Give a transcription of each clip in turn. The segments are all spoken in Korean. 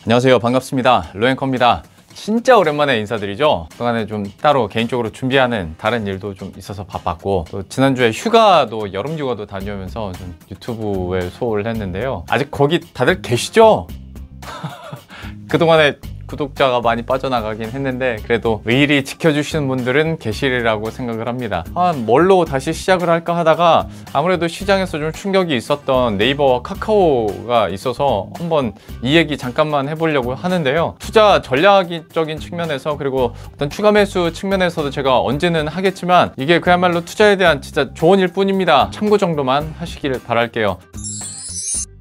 안녕하세요. 반갑습니다. 로앵커입니다. 진짜 오랜만에 인사드리죠. 그동안에 좀 따로 개인적으로 준비하는 다른 일도 좀 있어서 바빴고, 또 지난주에 여름 휴가도 다녀오면서 좀 유튜브에 소홀을 했는데요. 아직 거기 다들 계시죠? 그동안에 구독자가 많이 빠져나가긴 했는데 그래도 의리 지켜주시는 분들은 계시리라고 생각을 합니다. 뭘로 다시 시작을 할까 하다가 아무래도 시장에서 좀 충격이 있었던 네이버와 카카오가 있어서 한번 이 얘기 잠깐만 해보려고 하는데요. 투자 전략적인 측면에서, 그리고 어떤 추가 매수 측면에서도 제가 언제는 하겠지만 이게 그야말로 투자에 대한 진짜 조언일 뿐입니다. 참고 정도만 하시길 바랄게요.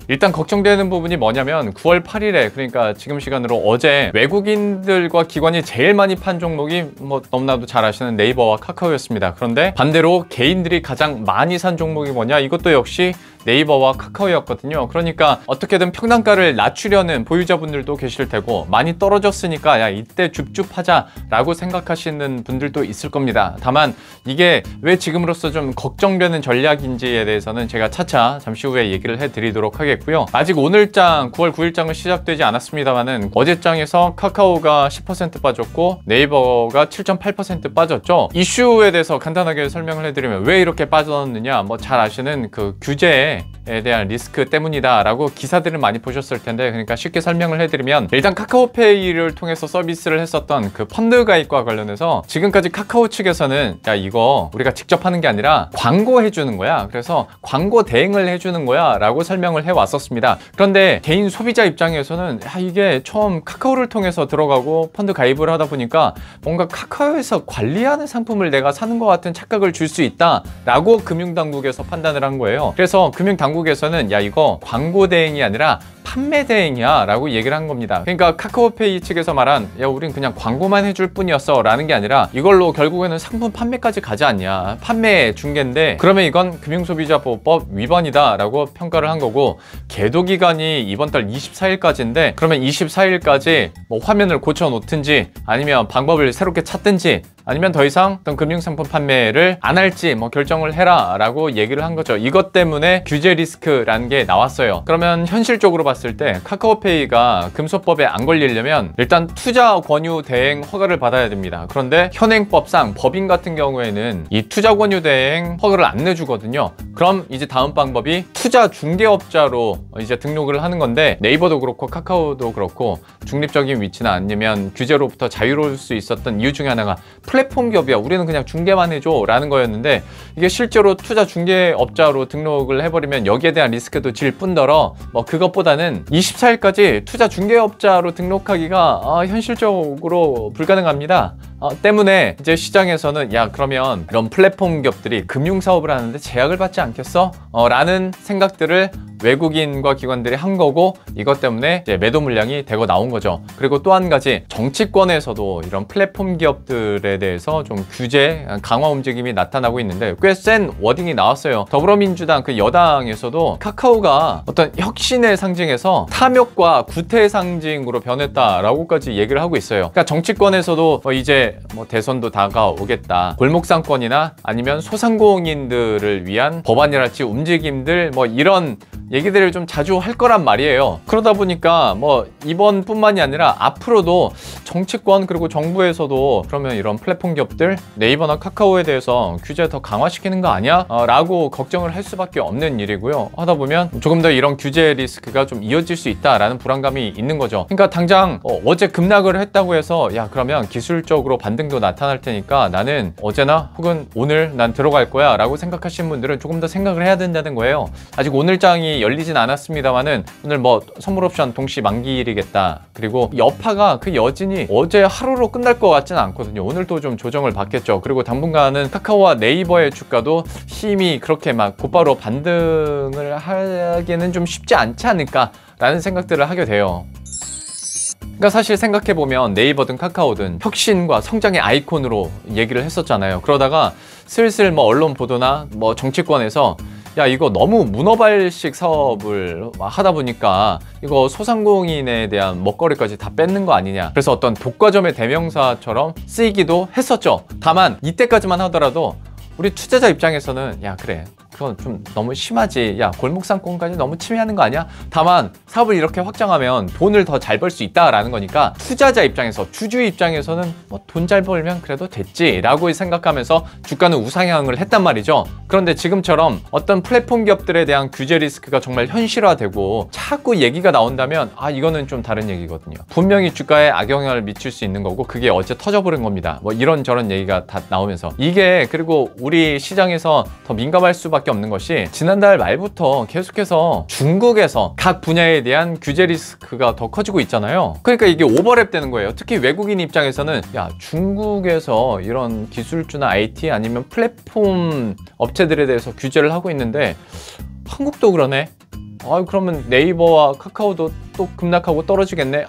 일단 걱정되는 부분이 뭐냐면 9월 8일에, 그러니까 지금 시간으로 어제 외국인들과 기관이 제일 많이 판 종목이 너무나도 잘 아시는 네이버와 카카오였습니다. 그런데 반대로 개인들이 가장 많이 산 종목이 뭐냐? 이것도 역시 네이버와 카카오였거든요. 그러니까 어떻게든 평단가를 낮추려는 보유자분들도 계실 테고, 많이 떨어졌으니까 야 이때 줍줍하자 라고 생각하시는 분들도 있을 겁니다. 다만 이게 왜 지금으로서 좀 걱정되는 전략인지에 대해서는 제가 차차 잠시 후에 얘기를 해드리도록 하겠고요. 아직 오늘장 9월 9일장은 시작되지 않았습니다만은 어제장에서 카카오가 10% 빠졌고 네이버가 7.8% 빠졌죠. 이슈에 대해서 간단하게 설명을 해드리면 왜 이렇게 빠졌느냐, 잘 아시는 그 규제에 대한 리스크 때문이다 라고 기사들을 많이 보셨을 텐데, 그러니까 쉽게 설명을 해드리면 일단 카카오페이를 통해서 서비스를 했었던 그 펀드 가입과 관련해서 지금까지 카카오 측에서는 야 이거 우리가 직접 하는 게 아니라 광고해 주는 거야, 그래서 광고 대행을 해주는 거야 라고 설명을 해왔었습니다. 그런데 개인 소비자 입장에서는 야 이게 처음 카카오를 통해서 들어가고 펀드 가입을 하다 보니까 뭔가 카카오에서 관리하는 상품을 내가 사는 것 같은 착각을 줄 수 있다 라고 금융당국에서 판단을 한 거예요. 그래서 금융당국에서는 야 이거 광고 대행이 아니라 판매 대행이야 라고 얘기를 한 겁니다. 그러니까 카카오페이 측에서 말한 야 우린 그냥 광고만 해줄 뿐이었어 라는 게 아니라 이걸로 결국에는 상품 판매까지 가지 않냐, 판매 중개인데 그러면 이건 금융소비자보호법 위반이다 라고 평가를 한 거고, 계도기간이 이번 달 24일까지인데 그러면 24일까지 화면을 고쳐 놓든지 아니면 방법을 새롭게 찾든지 아니면 더 이상 어떤 금융상품 판매를 안 할지 결정을 해라 라고 얘기를 한 거죠. 이것 때문에 규제 리스크라는 게 나왔어요. 그러면 현실적으로 봤을 때 카카오페이가 금소법에 안 걸리려면 일단 투자 권유 대행 허가를 받아야 됩니다. 그런데 현행법상 법인 같은 경우에는 이 투자 권유 대행 허가를 안 내주거든요. 그럼 이제 다음 방법이 투자 중개업자로 이제 등록을 하는 건데, 네이버도 그렇고 카카오도 그렇고 중립적인 위치나 아니면 규제로부터 자유로울 수 있었던 이유 중에 하나가 플랫폼 기업이야, 우리는 그냥 중개만 해줘 라는 거였는데, 이게 실제로 투자 중개업자로 등록을 해버리면 여기에 대한 리스크도 질 뿐더러 그것보다는 24일까지 투자 중개업자로 등록하기가 현실적으로 불가능합니다. 때문에 이제 시장에서는 야 그러면 이런 플랫폼 기업들이 금융사업을 하는데 제약을 받지 않겠어? 라는 생각들을 외국인과 기관들이 한 거고, 이것 때문에 이제 매도 물량이 되고 나온 거죠. 그리고 또 한 가지, 정치권에서도 이런 플랫폼 기업들에 대해서 좀 규제 강화 움직임이 나타나고 있는데 꽤 센 워딩이 나왔어요. 더불어민주당 그 여당에서도 카카오가 어떤 혁신의 상징에서 탐욕과 구태의 상징으로 변했다라고까지 얘기를 하고 있어요. 그러니까 정치권에서도 이제 대선도 다가오겠다, 골목상권이나 아니면 소상공인들을 위한 법안이랄지 움직임들 이런 얘기들을 좀 자주 할 거란 말이에요. 그러다 보니까 이번뿐만이 아니라 앞으로도 정치권 그리고 정부에서도 그러면 이런 플랫폼 기업들 네이버나 카카오에 대해서 규제 더 강화시키는 거 아니야? 라고 걱정을 할 수밖에 없는 일이고요. 하다 보면 조금 더 이런 규제 리스크가 좀 이어질 수 있다라는 불안감이 있는 거죠. 그러니까 당장 어제 급락을 했다고 해서 야 그러면 기술적으로 반등도 나타날 테니까 나는 어제나 혹은 오늘 난 들어갈 거야 라고 생각하시는 분들은 조금 더 생각을 해야 된다는 거예요. 아직 오늘장이 열리진 않았습니다만은 오늘 선물 옵션 동시 만기일이겠다, 그리고 여파가 그 여진이 어제 하루로 끝날 것 같지는 않거든요. 오늘도 좀 조정을 받겠죠. 그리고 당분간은 카카오와 네이버의 주가도 힘이 그렇게 곧바로 반등을 하기에는 좀 쉽지 않지 않을까 라는 생각들을 하게 돼요. 그러니까 사실 생각해보면 네이버든 카카오든 혁신과 성장의 아이콘으로 얘기를 했었잖아요. 그러다가 슬슬 언론 보도나 정치권에서 야 이거 너무 문어발식 사업을 하다 보니까 이거 소상공인에 대한 먹거리까지 다 뺏는 거 아니냐, 그래서 어떤 독과점의 대명사처럼 쓰이기도 했었죠. 다만 이때까지만 하더라도 우리 투자자 입장에서는 야 그래 그건 좀 너무 심하지. 야, 골목상권까지 너무 침해하는 거 아니야? 다만 사업을 이렇게 확장하면 돈을 더 잘 벌 수 있다라는 거니까 투자자 입장에서, 주주 입장에서는 뭐 돈 잘 벌면 그래도 됐지라고 생각하면서 주가는 우상향을 했단 말이죠. 그런데 지금처럼 어떤 플랫폼 기업들에 대한 규제 리스크가 정말 현실화되고 자꾸 얘기가 나온다면 이거는 좀 다른 얘기거든요. 분명히 주가에 악영향을 미칠 수 있는 거고 그게 어제 터져버린 겁니다. 뭐 이런저런 얘기가 다 나오면서 이게, 그리고 우리 시장에서 더 민감할 수밖에 없는 것이 지난달 말부터 계속해서 중국에서 각 분야에 대한 규제 리스크가 더 커지고 있잖아요. 그러니까 이게 오버랩 되는 거예요. 특히 외국인 입장에서는 야, 중국에서 이런 기술주나 IT 아니면 플랫폼 업체들에 대해서 규제를 하고 있는데 한국도 그러네. 그러면 네이버와 카카오도 또 급락하고 떨어지겠네.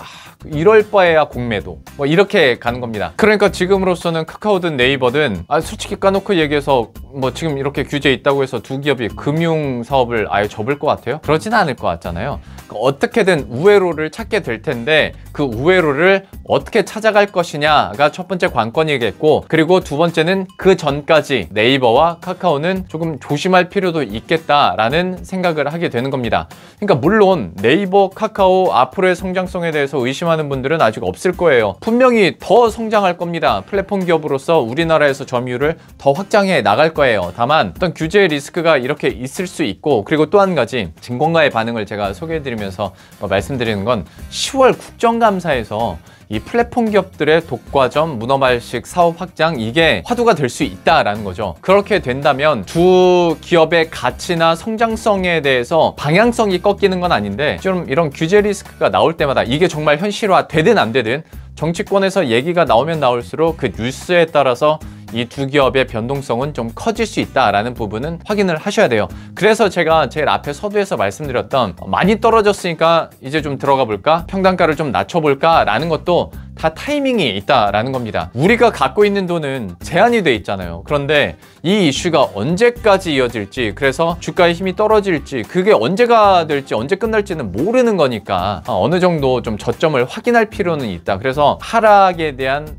이럴 바에야 공매도. 뭐 이렇게 가는 겁니다. 그러니까 지금으로서는 카카오든 네이버든 솔직히 까놓고 얘기해서 뭐 지금 이렇게 규제 있다고 해서 두 기업이 금융 사업을 아예 접을 것 같아요? 그러지는 않을 것 같잖아요. 어떻게든 우회로를 찾게 될 텐데 그 우회로를 어떻게 찾아갈 것이냐가 첫 번째 관건이겠고, 그리고 두 번째는 그 전까지 네이버와 카카오는 조금 조심할 필요도 있겠다라는 생각을 하게 되는 겁니다. 그러니까 물론 네이버, 카카오 앞으로의 성장성에 대해서 의심하는 분들은 아직 없을 거예요. 분명히 더 성장할 겁니다. 플랫폼 기업으로서 우리나라에서 점유율을 더 확장해 나갈 거예요. 다만 어떤 규제 리스크가 이렇게 있을 수 있고, 그리고 또 한 가지 증권가의 반응을 제가 소개해드리면서 말씀드리는 건 10월 국정감사에서 이 플랫폼 기업들의 독과점, 문어발식 사업 확장, 이게 화두가 될 수 있다라는 거죠. 그렇게 된다면 두 기업의 가치나 성장성에 대해서 방향성이 꺾이는 건 아닌데, 좀 이런 규제 리스크가 나올 때마다 이게 정말 현실화 되든 안 되든 정치권에서 얘기가 나오면 나올수록 그 뉴스에 따라서 이 두 기업의 변동성은 좀 커질 수 있다라는 부분은 확인을 하셔야 돼요. 그래서 제가 제일 앞에 서두에서 말씀드렸던 많이 떨어졌으니까 이제 좀 들어가 볼까? 평단가를 좀 낮춰볼까? 라는 것도 다 타이밍이 있다라는 겁니다. 우리가 갖고 있는 돈은 제한이 돼 있잖아요. 그런데 이 이슈가 언제까지 이어질지, 그래서 주가의 힘이 떨어질지, 그게 언제가 될지 언제 끝날지는 모르는 거니까 어느 정도 좀 저점을 확인할 필요는 있다. 그래서 하락에 대한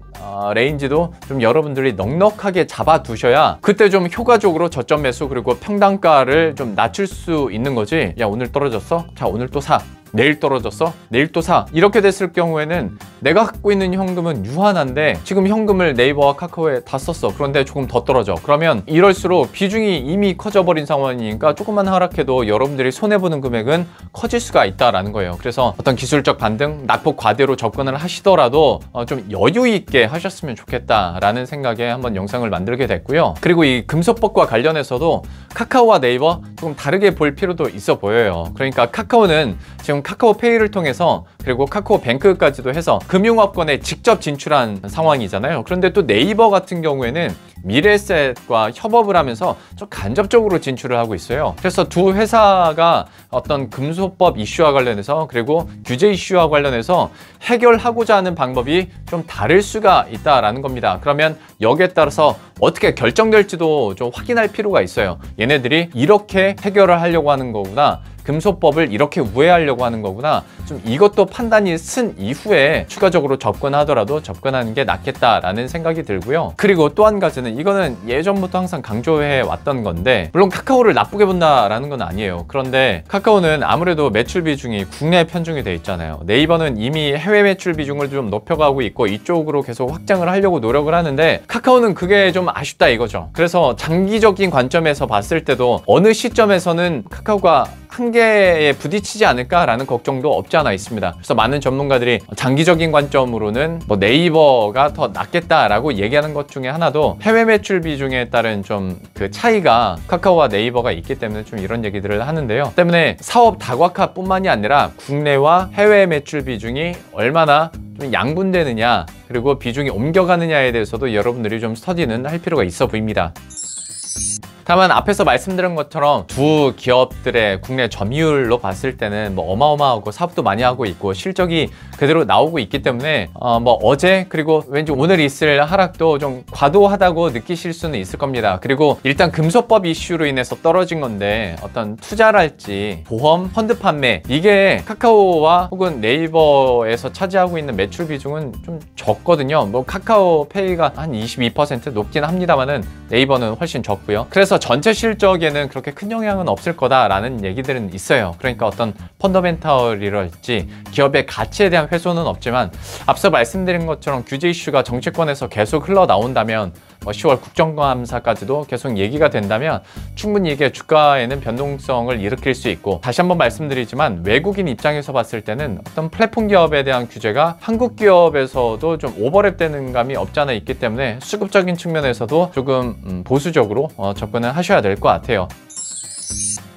레인지도 좀 여러분들이 넉넉하게 잡아두셔야 그때 좀 효과적으로 저점 매수 그리고 평단가를 좀 낮출 수 있는 거지. 야, 오늘 떨어졌어? 자, 오늘 또 사. 내일 떨어졌어? 내일 또 사. 이렇게 됐을 경우에는 내가 갖고 있는 현금은 유한한데 지금 현금을 네이버와 카카오에 다 썼어. 그런데 조금 더 떨어져. 그러면 이럴수록 비중이 이미 커져버린 상황이니까 조금만 하락해도 여러분들이 손해보는 금액은 커질 수가 있다라는 거예요. 그래서 어떤 기술적 반등, 낙폭 과대로 접근을 하시더라도 좀 여유 있게 하셨으면 좋겠다라는 생각에 한번 영상을 만들게 됐고요. 그리고 이 금소법과 관련해서도 카카오와 네이버 조금 다르게 볼 필요도 있어 보여요. 그러니까 카카오는 지금 카카오페이를 통해서, 그리고 카카오뱅크까지도 해서 금융업권에 직접 진출한 상황이잖아요. 그런데 또 네이버 같은 경우에는 미래에셋과 협업을 하면서 좀 간접적으로 진출을 하고 있어요. 그래서 두 회사가 어떤 금소법 이슈와 관련해서, 그리고 규제 이슈와 관련해서 해결하고자 하는 방법이 좀 다를 수가 있다라는 겁니다. 그러면 여기에 따라서 어떻게 결정될지도 좀 확인할 필요가 있어요. 얘네들이 이렇게 해결을 하려고 하는 거구나, 금소법을 이렇게 우회하려고 하는 거구나, 좀 이것도 판단이 쓴 이후에 추가적으로 접근하더라도 접근하는 게 낫겠다라는 생각이 들고요. 그리고 또 한 가지는, 이거는 예전부터 항상 강조해 왔던 건데, 물론 카카오를 나쁘게 본다라는 건 아니에요. 그런데 카카오는 아무래도 매출 비중이 국내 편중이 돼 있잖아요. 네이버는 이미 해외 매출 비중을 좀 높여가고 있고 이쪽으로 계속 확장을 하려고 노력을 하는데, 카카오는 그게 좀 아쉽다 이거죠. 그래서 장기적인 관점에서 봤을 때도 어느 시점에서는 카카오가 한계에 부딪히지 않을까라는 걱정도 없지 않아 있습니다. 그래서 많은 전문가들이 장기적인 관점으로는 뭐 네이버가 더 낫겠다라고 얘기하는 것 중에 하나도 해외 매출 비중에 따른 좀 그 차이가 카카오와 네이버가 있기 때문에 좀 이런 얘기들을 하는데요. 때문에 사업 다각화뿐만이 아니라 국내와 해외 매출 비중이 얼마나 좀 양분되느냐, 그리고 비중이 옮겨가느냐에 대해서도 여러분들이 좀 스터디는 할 필요가 있어 보입니다. 다만 앞에서 말씀드린 것처럼 두 기업들의 국내 점유율로 봤을 때는 뭐 어마어마하고 사업도 많이 하고 있고 실적이 그대로 나오고 있기 때문에 뭐 어제 그리고 왠지 오늘 있을 하락도 좀 과도하다고 느끼실 수는 있을 겁니다. 그리고 일단 금소법 이슈로 인해서 떨어진 건데 어떤 투자랄지 보험, 펀드 판매, 이게 카카오와 혹은 네이버에서 차지하고 있는 매출 비중은 좀 적거든요. 뭐 카카오페이가 한 22% 높긴 합니다만은 네이버는 훨씬 적고요. 그래서 전체 실적에는 그렇게 큰 영향은 없을 거다라는 얘기들은 있어요. 그러니까 어떤 펀더멘털이랄지 기업의 가치에 대한 훼손은 없지만 앞서 말씀드린 것처럼 규제 이슈가 정치권에서 계속 흘러나온다면 10월 국정감사까지도 계속 얘기가 된다면 충분히 이게 주가에는 변동성을 일으킬 수 있고, 다시 한번 말씀드리지만 외국인 입장에서 봤을 때는 어떤 플랫폼 기업에 대한 규제가 한국 기업에서도 좀 오버랩되는 감이 없지 않아 있기 때문에 수급적인 측면에서도 조금 보수적으로 접근을 하셔야 될 것 같아요.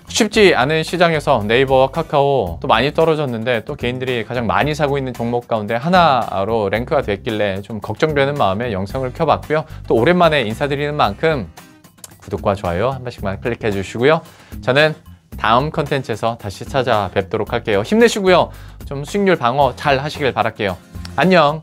쉽지 않은 시장에서 네이버와 카카오 또 많이 떨어졌는데 또 개인들이 가장 많이 사고 있는 종목 가운데 하나로 랭크가 됐길래 좀 걱정되는 마음에 영상을 켜봤고요. 또 오랜만에 인사드리는 만큼 구독과 좋아요 한 번씩만 클릭해 주시고요. 저는 다음 컨텐츠에서 다시 찾아뵙도록 할게요. 힘내시고요. 좀 수익률 방어 잘 하시길 바랄게요. 안녕.